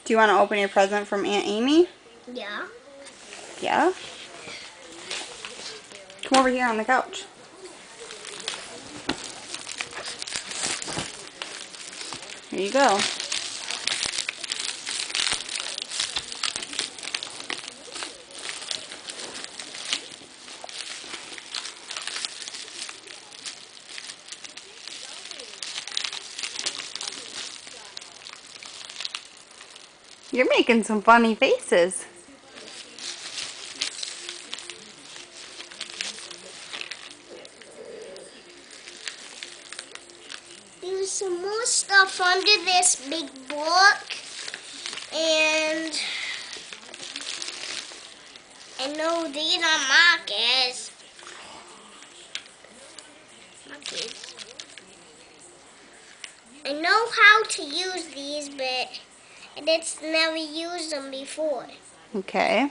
Do you want to open your present from Aunt Amy? Yeah. Yeah? Come over here on the couch. Here you go. You're making some funny faces. There's some more stuff under this big book. And I know these are markers. I know how to use these, but I just never used them before. Okay.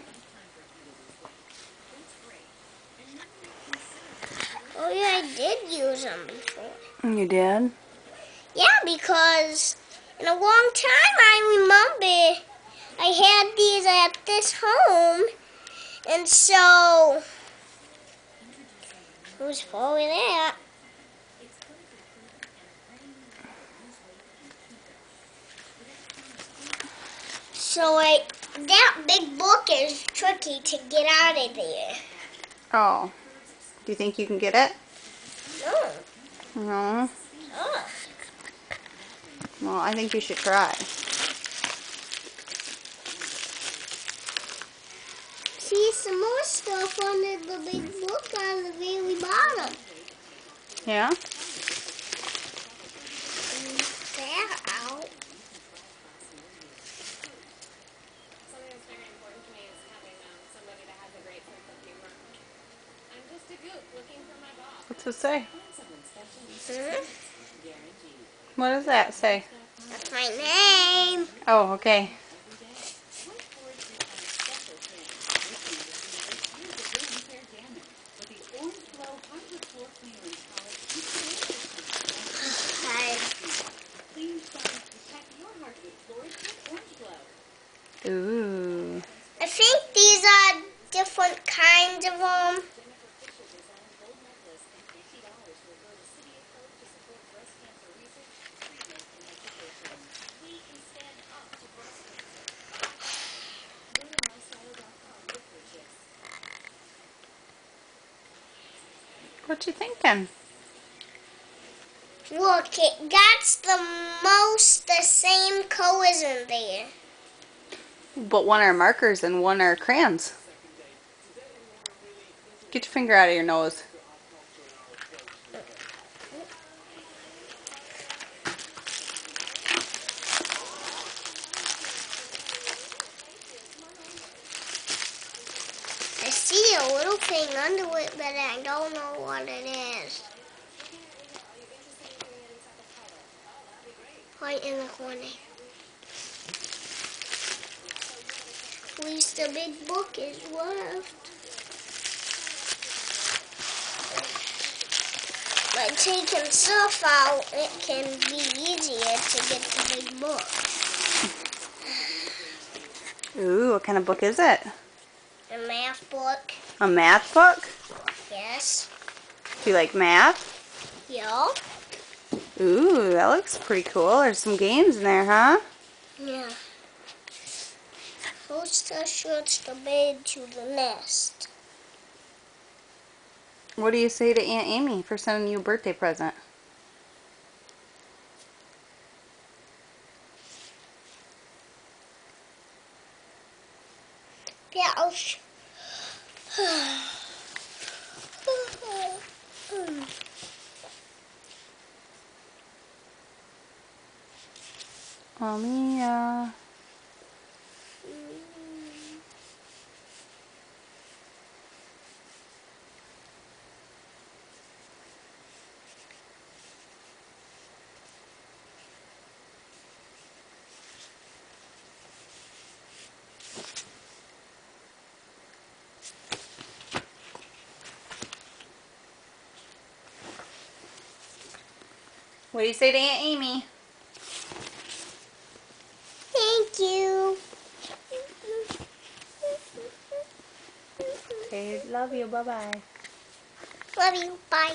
Oh yeah, I did use them before. You did? Yeah, because in a long time I remember I had these at this home, and so it was for that. So that big book is tricky to get out of there. Oh. Do you think you can get it? No. No. Oh. Well, I think you should try. See some more stuff under the big book on the very bottom. Yeah? That out. What's it say? Hmm? What does that say? That's my name. Oh, okay. Hi. Ooh. I think these are different kinds of them. What you thinking? Look, it got the same colors in there. But one are markers and one are crayons. Get your finger out of your nose. I see a little thing under it, but I don't know what it is. Right in the corner. At least the big book is left. By taking stuff out, it can be easier to get the big book. Ooh, what kind of book is it? A math book. A math book? Yes. Do you like math? Yeah. Ooh, that looks pretty cool. There's some games in there, huh? Yeah. First, I switch the bed to the nest. What do you say to Aunt Amy for sending you a birthday present? Yeah, Oh, Mia. What do you say to Aunt Amy? Thank you. Okay, love you. Bye-bye. Love you. Bye.